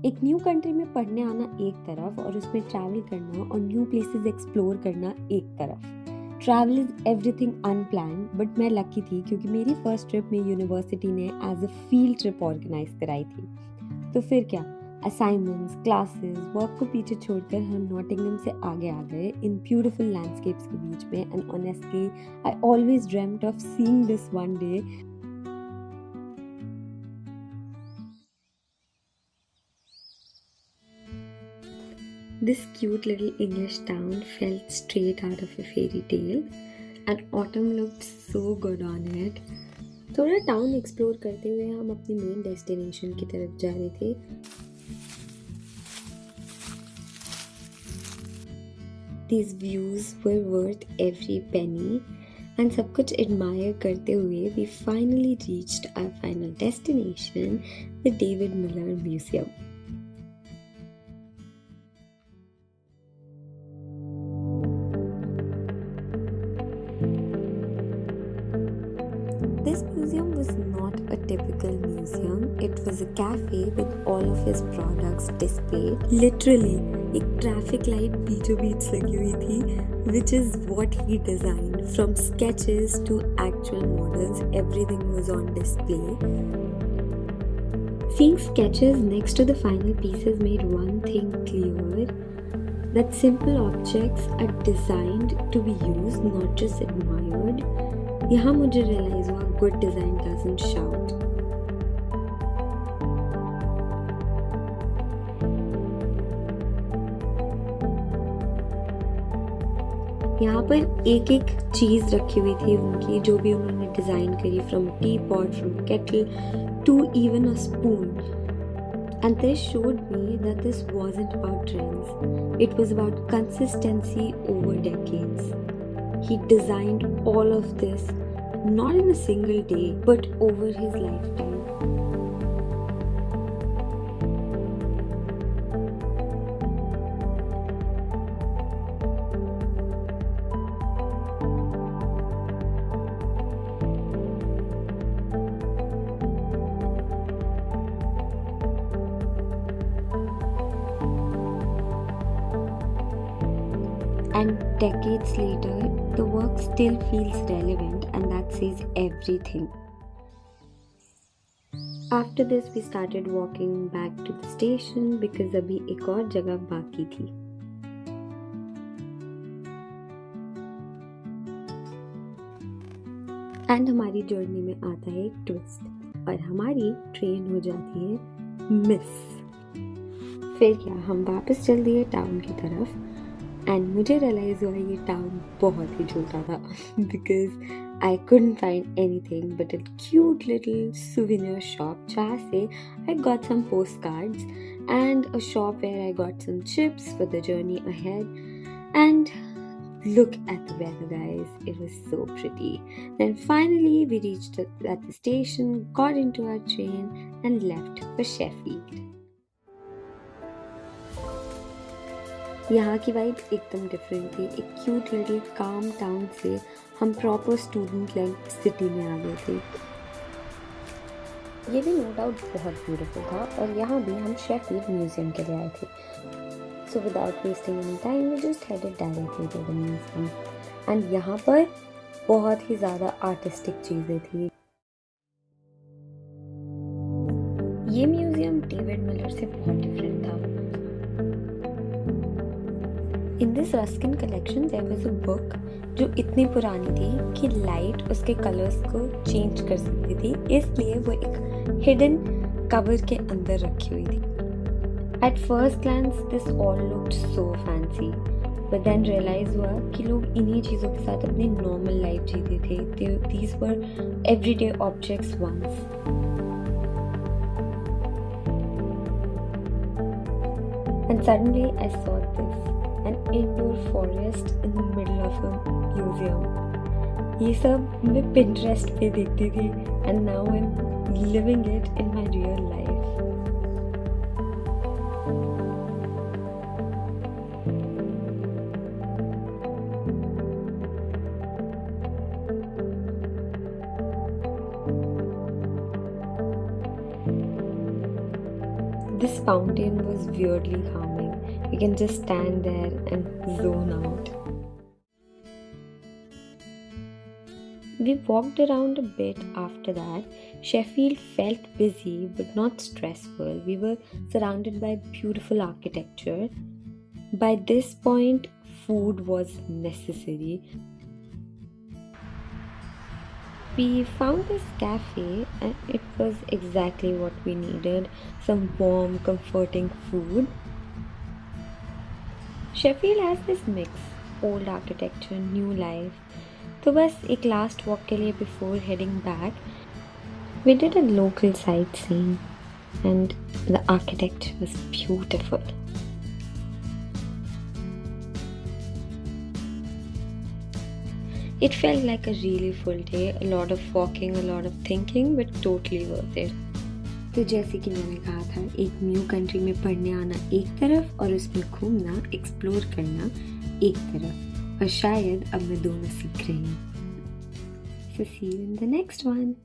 एक new country में पढ़ने आना एक तरफ और उसमें ट्रैवल करना और न्यू प्लेसेस एक्सप्लोर करना एक तरफ। Travel is everything unplanned, but मैं लकी थी क्योंकि मेरी फर्स्ट ट्रिप में यूनिवर्सिटी ने as a field trip organise कराई थी। तो फिर क्या, असाइनमेंट्स, क्लासेस, वर्क को पीछे छोड़कर हम नॉटिंघम से आगे आ गए इन ब्यूटीफुल लैंडस्केप्स के बीच में। And honestly I always dreamed of seeing this one day. This cute little English town felt straight out of a fairy tale, and autumn looked so good on it. थोड़ा town explore करते हुए हम अपनी main destination की तरफ जा रहे थे। These views were worth every penny, and सब कुछ admire करते हुए we finally reached our final destination, the David Miller Museum. This museum was not a typical museum. It was a cafe with all of his products displayed. Literally, एक traffic light बीचों बीच लगी हुई थी, which is what he designed. From sketches to actual models, everything was on display. Seeing sketches next to the final pieces made one thing clear, that simple objects are designed to be used, not just admired. यहाँ मुझे realise हुआ good design doesn't shout. यहाँ पर एक एक चीज रखी हुई थी उनकी, जो भी उन्होंने डिजाइन करी, from tea pot, from kettle to even a spoon. And this showed me that this wasn't about trends. It was about consistency over decades. He designed all of this not in a single day, but over his lifetime. And decades later, the work still feels relevant, and that says everything. After this, we started walking back to the station because अभी एक और जगह बाकी थी। And हमारी journey में आता है एक ट्विस्ट, और हमारी ट्रेन हो जाती है मिस। फिर क्या, हम वापस चल दिए टाउन की तरफ, एंड मुझे रियलाइज हुआ ये टाउन बहुत ही छोटा था because I couldn't find anything but a cute little souvenir shop जहाँ से I got some postcards and a shop where I got some chips for the journey ahead. And look at the weather, guys, it was so pretty. Then finally we reached at the station, got into our train and left for Sheffield. यहाँ की vibe एकदम different थी। एक cute little काम town से हम proper student life city में आ गए थे। ये भी नो डाउट बहुत ब्यूटीफुल था, और यहाँ भी हम शेफील्ड म्यूजियम के लिए आए थे। So without wasting any time we just headed directly to the museum. And यहाँ पर बहुत ही ज़्यादा आर्टिस्टिक चीज़ें थी। ये म्यूजियम डेविड मिलर से बहुत डिफरेंट था। In this Ruskin collection there was a book जो इतनी पुरानी थी कि लाइट उसके कलर्स को चेंज कर सकती थी, इसलिए वो एक हिडन कवर के अंदर रखी हुई थी। At first glance this all looked so fancy, but then realize हुआ कि लोग इन्हीं चीज़ों के साथ अपनी नॉर्मल लाइफ जीते थे। These were everyday objects once. And suddenly I saw this. An indoor forest in the middle of a museum. ये सब मैं Pinterest पे देखती थी, and now I'm living it in my real life. This fountain was weirdly calming. We can just stand there and zone out. We walked around a bit after that. Sheffield felt busy but not stressful. We were surrounded by beautiful architecture. By this point, food was necessary. We found this cafe and it was exactly what we needed, some warm, comforting food. Sheffield has this mix, old architecture, new life. तो बस एक last walk के लिए before heading back we did a local sightseeing and the architecture was beautiful. It felt like a really full day, a lot of walking, a lot of thinking, but totally worth it. तो जैसे कि मैंने कहा था, एक new country में पढ़ने आना एक तरफ और उसमें घूमना, एक्सप्लोर करना एक तरफ, और शायद अब मैं दोनों सीख रही हूँ. So see you in the next one.